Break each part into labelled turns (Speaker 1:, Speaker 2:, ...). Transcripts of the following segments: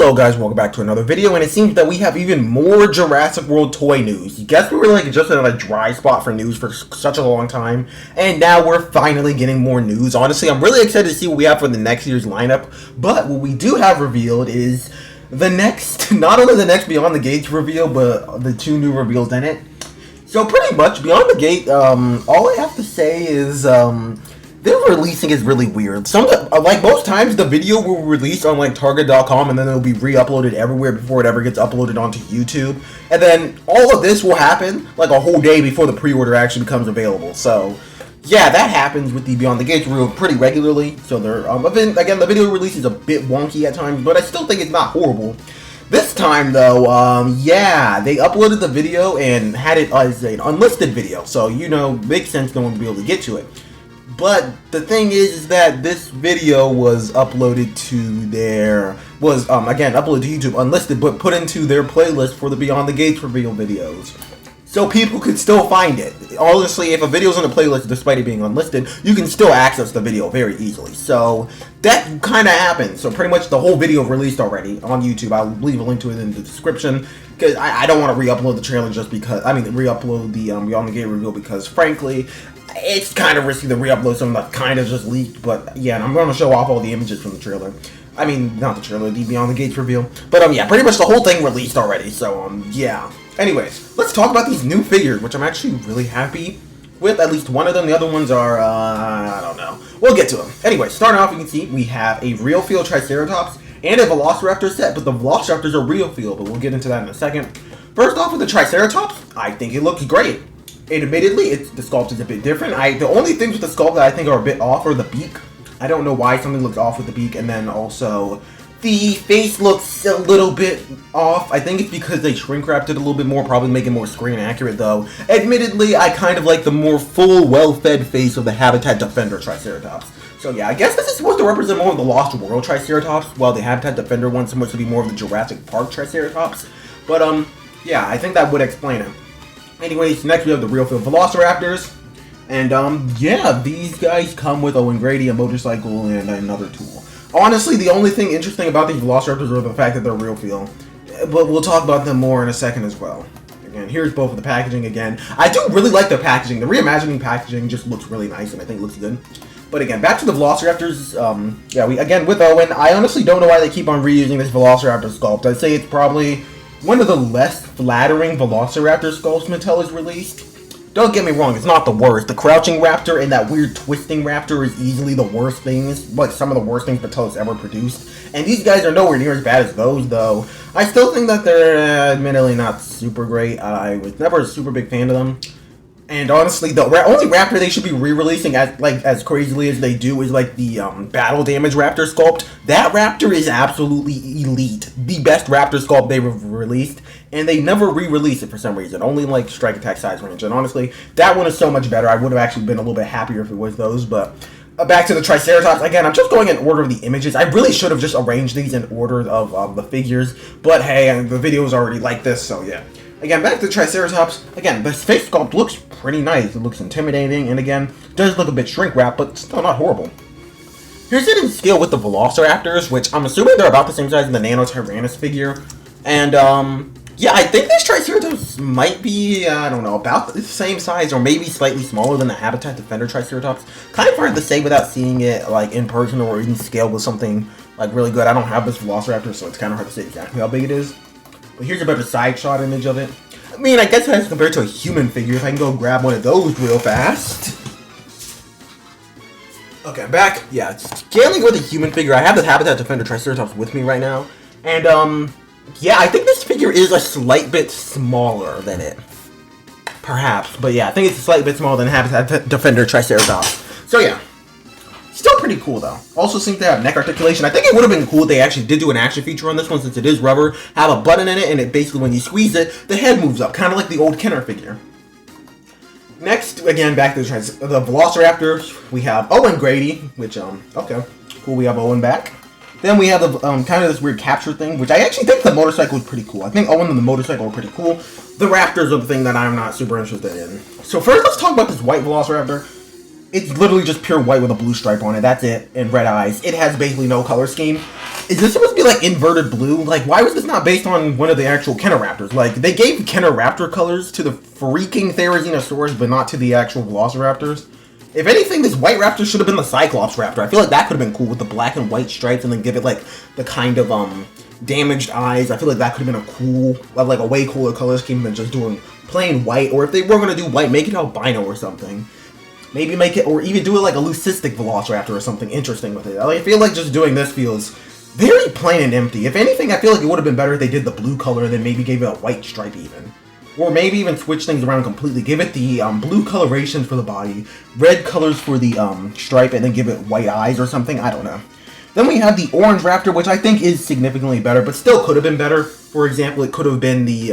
Speaker 1: Hello guys, welcome back to another video, and it seems that we have even more Jurassic World toy news. You guess we were like just in a dry spot for news for such a long time, and now we're finally getting more news. Honestly, I'm really excited to see what we have for the next year's lineup, but what we do have revealed is the next, not only the next Beyond the Gates reveal, but the two new reveals in it. So pretty much, Beyond the Gate, all I have to say is, their releasing is really weird. Like most times, the video will release on like Target.com and then it'll be re-uploaded everywhere before it ever gets uploaded onto YouTube. And then all of this will happen like a whole day before the pre-order actually becomes available. So yeah, that happens with the Beyond the Gates review pretty regularly. So they're again, the video release is a bit wonky at times, but I still think it's not horrible. This time though, yeah, they uploaded the video and had it as an unlisted video. So makes sense no one would be able to get to it. But the thing is that this video was uploaded to again, uploaded to YouTube unlisted, but put into their playlist for the Beyond the Gates reveal videos. So people could still find it. Honestly, if a video's on the playlist despite it being unlisted, you can still access the video very easily. So that kind of happened. So pretty much the whole video released already on YouTube. I'll leave a link to it in the description, because I don't want to re-upload the trailer just because, re-upload the Beyond the Gate reveal, because frankly, it's kind of risky to re-upload something that kind of just leaked. But yeah, and I'm going to show off all the images from the trailer. Not the trailer, the Beyond the Gates reveal. But yeah, pretty much the whole thing released already. So yeah. Anyways, let's talk about these new figures, which I'm actually really happy with. At least one of them. The other ones are, I don't know. We'll get to them. Anyway, starting off, you can see we have a real feel Triceratops and a Velociraptor set, but the Velociraptors are real feel, but we'll get into that in a second. First off, with the Triceratops, I think it looks great. And admittedly, the sculpt is a bit different. The only things with the sculpt that I think are a bit off are the beak. I don't know why something looks off with the beak, and then also the face looks a little bit off. I think it's because they shrink wrapped it a little bit more, probably make it more screen accurate though. Admittedly, I kind of like the more full, well-fed face of the Habitat Defender Triceratops. So yeah, I guess this is supposed to represent more of the Lost World Triceratops, while the Habitat Defender one's supposed to be more of the Jurassic Park Triceratops. But yeah, I think that would explain it. Anyways, next we have the real feel Velociraptors. And yeah, these guys come with Owen Grady, a motorcycle, and another tool. Honestly, the only thing interesting about these Velociraptors are the fact that they're real feel. But we'll talk about them more in a second as well. Again, here's both of the packaging again. I do really like the packaging. The reimagining packaging just looks really nice, and I think it looks good. But again, back to the Velociraptors. Yeah, again, with Owen, I honestly don't know why they keep on reusing this Velociraptor sculpt. I'd say it's probably one of the less flattering Velociraptor sculpts Mattel has released. Don't get me wrong, it's not the worst. The crouching raptor and that weird twisting raptor is easily the worst things, like some of the worst things Mattel has ever produced. And these guys are nowhere near as bad as those, though. I still think that they're admittedly not super great. I was never a super big fan of them. And honestly, the only raptor they should be re-releasing as crazily as they do is like the battle damage raptor sculpt. That raptor is absolutely elite. The best raptor sculpt they've released, and they never re-release it for some reason. Only like strike attack size range. And honestly, that one is so much better. I would have actually been a little bit happier if it was those. But back to the Triceratops. Again, I'm just going in order of the images. I really should have just arranged these in order of the figures. But hey, the video is already like this, so yeah. Again, back to the Triceratops. Again, the face sculpt looks pretty nice. It looks intimidating, and again, does look a bit shrink wrapped, but still not horrible. Here's it in scale with the Velociraptors, which I'm assuming they're about the same size as the Nano Tyrannus figure. And yeah, I think this Triceratops might be, I don't know, about the same size or maybe slightly smaller than the Habitat Defender Triceratops. Kind of hard to say without seeing it like in person or in scale with something like really good. I don't have this Velociraptor, so it's kind of hard to say exactly how big it is. But here's a better side shot image of it. I guess as compared to a human figure, if I can go grab one of those real fast. Okay, I'm back. Yeah, scaling with a human figure. I have the Habitat Defender Triceratops with me right now. And, yeah, I think this figure is a slight bit smaller than it. Perhaps. But yeah, I think it's a slight bit smaller than Habitat Defender Triceratops. So yeah. Still pretty cool though. Also seems to have neck articulation. I think it would have been cool if they actually did do an action feature on this one, since it is rubber. Have a button in it, and it basically, when you squeeze it, the head moves up, kind of like the old Kenner figure. Next, again, back to the Velociraptor, we have Owen Grady, which, okay, cool, we have Owen back. Then we have the, kind of this weird capture thing, which I actually think the motorcycle is pretty cool. I think Owen and the motorcycle are pretty cool. The Raptors are the thing that I'm not super interested in. So first, let's talk about this white Velociraptor. It's literally just pure white with a blue stripe on it. That's it. And red eyes. It has basically no color scheme. is this supposed to be like inverted blue? Like, why was this not based on one of the actual Kentoraptors? Like, they gave Kentoraptor colors to the freaking Therizinosaurus, but not to the actual Velociraptors. If anything, this white raptor should have been the Cyclops raptor. I feel like that could have been cool with the black and white stripes and then give it like the kind of damaged eyes. I feel like that could have been a cool, like a way cooler color scheme than just doing plain white. Or if they were going to do white, make it albino or something. Maybe make it, or even do it like a leucistic Velociraptor or something interesting with it. I feel like just doing this feels very plain and empty. If anything, I feel like it would have been better if they did the blue color and then maybe gave it a white stripe even. Or maybe even switch things around completely. Give it the blue colorations for the body, red colors for the stripe, and then give it white eyes or something. I don't know. Then we have the orange raptor, which I think is significantly better, but still could have been better. For example, it could have been the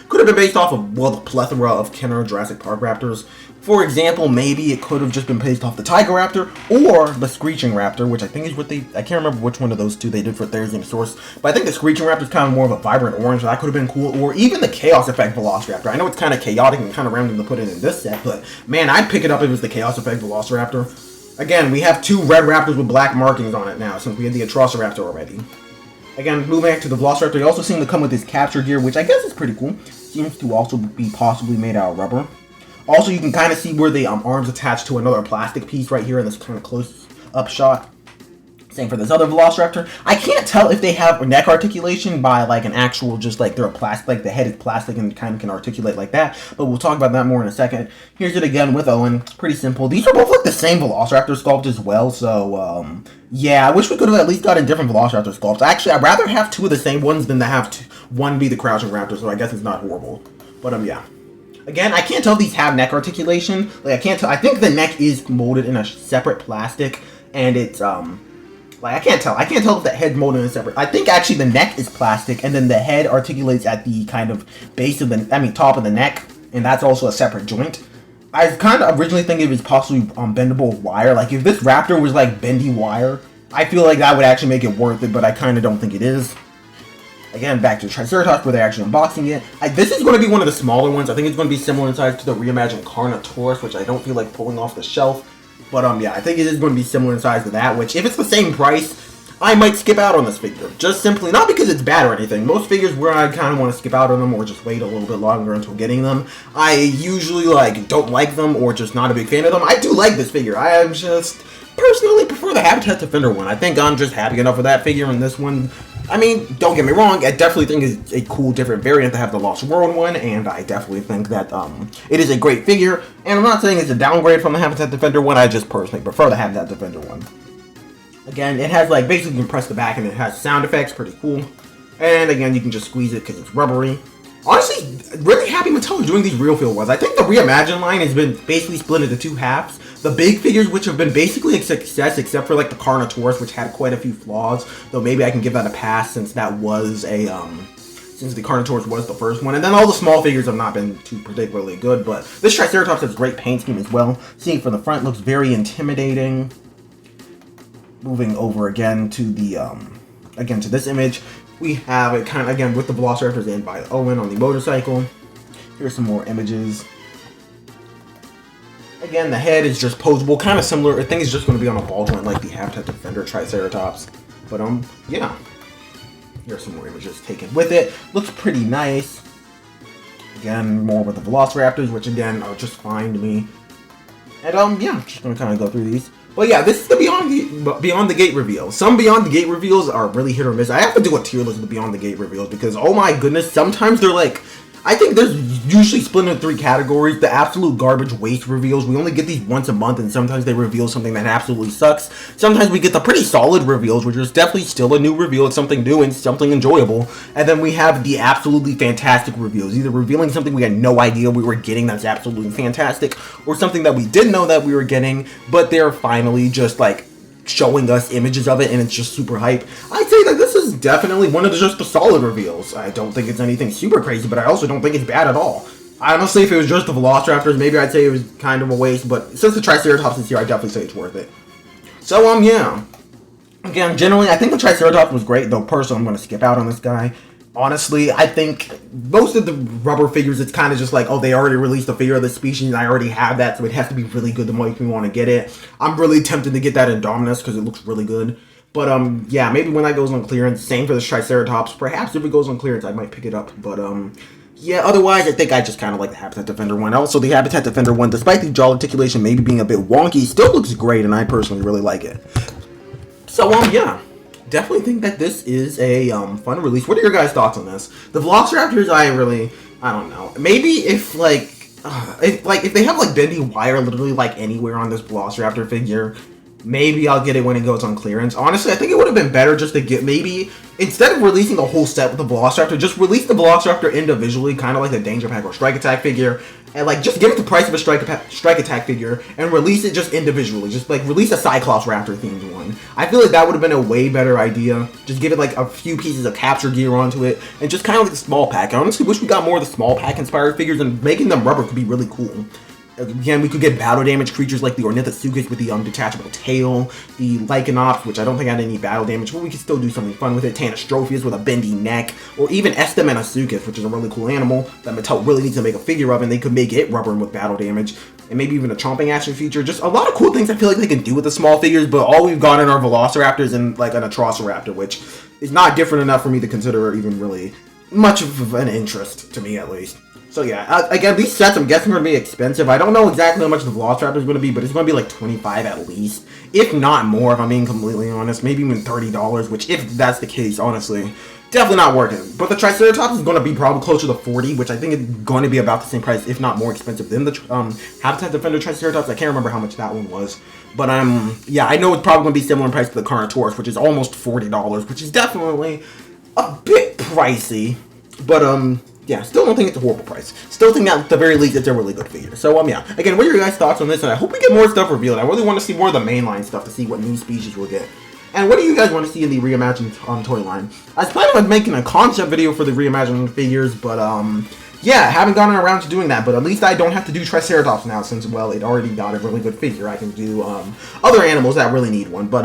Speaker 1: could have been based off of, well, the plethora of Kenner Jurassic Park raptors. For example, maybe it could have just been based off the Tiger Raptor or the Screeching Raptor, which I think is what I can't remember which one of those two they did for Therizinosaurus, but I think the Screeching Raptor is kind of more of a vibrant orange, so that could have been cool. Or even the Chaos Effect Velociraptor. I know it's kind of chaotic and kind of random to put it in this set, but man, I'd pick it up if it was the Chaos Effect Velociraptor. Again, we have two red raptors with black markings on it now, since we had the Atrociraptor already. Again, moving back to the Velociraptor, they also seem to come with this capture gear, which I guess is pretty cool. Seems to also be possibly made out of rubber. Also, you can kind of see where the arms attach to another plastic piece right here in this kind of close-up shot. Same for this other Velociraptor. I can't tell if they have neck articulation by like an actual, just like they're a plastic, like the head is plastic and kind of can articulate like that. But we'll talk about that more in a second. Here's it again with Owen. Pretty simple. These are both like the same Velociraptor sculpt as well. So yeah, I wish we could have at least gotten different Velociraptor sculpts. Actually, I'd rather have two of the same ones than to have one be the Crouching Raptor. So I guess it's not horrible. But yeah. Again, I can't tell if these have neck articulation. Like, I can't tell. I think the neck is molded in a separate plastic, and it's, like, I can't tell. I can't tell if the head's molded in a separate. I think, actually, the neck is plastic, and then the head articulates at the kind of base of the, top of the neck, and that's also a separate joint. I kind of originally think it was possibly bendable wire. Like, if this raptor was, like, bendy wire, I feel like that would actually make it worth it, but I kind of don't think it is. Again, back to Triceratops, where they're actually unboxing it. This is going to be one of the smaller ones. I think it's going to be similar in size to the reimagined Carnotaurus, which I don't feel like pulling off the shelf. But, yeah, I think it is going to be similar in size to that, which, if it's the same price, I might skip out on this figure. Just simply, not because it's bad or anything. Most figures where I kind of want to skip out on them or just wait a little bit longer until getting them, I usually, like, don't like them or just not a big fan of them. I do like this figure. I am just personally prefer the Habitat Defender one. I think I'm just happy enough with that figure, and this one, I mean, don't get me wrong, I definitely think it's a cool, different variant to have the Lost World one, and I definitely think that it is a great figure, and I'm not saying it's a downgrade from the Habitat Defender one, I just personally prefer the Habitat Defender one. Again, it has, like, basically you can press the back and it has sound effects, pretty cool, and again, you can just squeeze it because it's rubbery. Honestly, really happy Mattel is doing these real feel ones. I think the Reimagined line has been basically split into two halves. The big figures, which have been basically a success, except for like the Carnotaurus, which had quite a few flaws. Though maybe I can give that a pass since that was a since the Carnotaurus was the first one. And then all the small figures have not been too particularly good. But this Triceratops has great paint scheme as well. Seeing from the front looks very intimidating. Moving over again to the again to this image. We have it kind of, again, with the Velociraptors in by Owen on the motorcycle. Here's some more images. Again, the head is just posable, kind of similar. I think it's just going to be on a ball joint like the Habitat Defender Triceratops. But, yeah. Here's some more images taken with it. Looks pretty nice. Again, more with the Velociraptors, which, again, are just fine to me. And, yeah, just going to kind of go through these. But yeah, this is the Beyond the Gate reveal. Some Beyond the Gate reveals are really hit or miss. I have to do a tier list of the Beyond the Gate reveals because, oh my goodness, sometimes they're like, I think there's usually split into three categories. The absolute garbage waste reveals. We only get these once a month, and sometimes they reveal something that absolutely sucks. Sometimes we get the pretty solid reveals, which is definitely still a new reveal. It's something new and something enjoyable. And then we have the absolutely fantastic reveals, either revealing something we had no idea we were getting that's absolutely fantastic, or something that we didn't know that we were getting, but they're finally just like showing us images of it, and it's just super hype. I'd say that this is definitely one of just the solid reveals. I don't think it's anything super crazy, but I also don't think it's bad at all. Honestly, if it was just the Velociraptors, maybe I'd say it was kind of a waste, but since the Triceratops is here, I'd definitely say it's worth it. So, yeah. Again, generally, I think the Triceratops was great, though personally, I'm going to skip out on this guy. Honestly, I think most of the rubber figures, it's kind of just like, oh, they already released a figure of the species, and I already have that, so it has to be really good to make me want to get it. I'm really tempted to get that Indominus, because it looks really good. But yeah, maybe when that goes on clearance. Same for this Triceratops. Perhaps if it goes on clearance, I might pick it up. But yeah, otherwise, I think I just kind of like the Habitat Defender one. Also, the Habitat Defender one, despite the jaw articulation maybe being a bit wonky, still looks great, and I personally really like it. So, yeah. Definitely think that this is a fun release. What are your guys' thoughts on this? The Velociraptors, I don't know. Maybe if they have like bendy wire literally like anywhere on this Velociraptor figure, maybe I'll get it when it goes on clearance. Honestly, I think it would have been better just to get, maybe instead of releasing the whole set with the Velociraptor, just release the Velociraptor individually, kind of like the Danger Pack or Strike Attack figure, and like just give it the price of a Strike Attack figure and release it just individually. Just like release a Cyclops Raptor themed one. I feel like that would have been a way better idea. Just give it like a few pieces of capture gear onto it, and just kind of like the small pack. I honestly wish we got more of the small pack inspired figures, and making them rubber could be really cool. Again, we could get battle damage creatures like the Ornithosuchus with the detachable tail, the Lycanops, which I don't think had any battle damage, but we could still do something fun with it, Tanastropheus with a bendy neck, or even Estemenasuchus, which is a really cool animal that Mattel really needs to make a figure of, and they could make it rubber and with battle damage, and maybe even a chomping action feature. Just a lot of cool things I feel like they can do with the small figures, but all we've gotten are Velociraptors and like an Atrociraptor, which is not different enough for me to consider even really much of an interest, to me at least. So yeah, again, these sets I'm guessing are going to be expensive. I don't know exactly how much the Velociraptor is going to be, but it's going to be like $25 at least. If not more, if I'm being completely honest. Maybe even $30, which if that's the case, honestly, definitely not worth it. But the Triceratops is going to be probably closer to $40, which I think is going to be about the same price, if not more expensive than the Habitat Defender Triceratops. I can't remember how much that one was. But yeah, I know it's probably going to be similar in price to the Carnotaurus, which is almost $40, which is definitely a bit pricey. But yeah, still don't think it's a horrible price. Still think that at the very least it's a really good figure. So yeah, again, what are your guys' thoughts on this? And I hope we get more stuff revealed. I really want to see more of the mainline stuff to see what new species we'll get. And what do you guys want to see in the reimagined toy line? I was planning on making a concept video for the reimagined figures, but yeah, I haven't gotten around to doing that. But at least I don't have to do Triceratops now, since well, it already got a really good figure. I can do other animals that really need one. But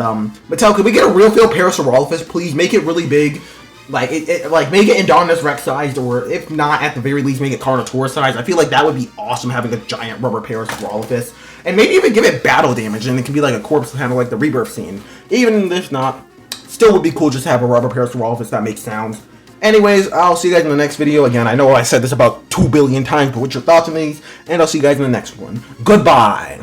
Speaker 1: Mattel, could we get a real feel Parasaurolophus, please? Make it really big. Like, like, make it Indominus Rex sized, or if not, at the very least, make it Carnotaurus sized. I feel like that would be awesome, having a giant rubber Parasaurolophus. And maybe even give it battle damage, and it can be like a corpse, kind of like the Rebirth scene. Even if not, still would be cool just to have a rubber Parasaurolophus that makes sounds. Anyways, I'll see you guys in the next video. Again, I know I said this about 2 billion times, but what's your thoughts on these? And I'll see you guys in the next one. Goodbye!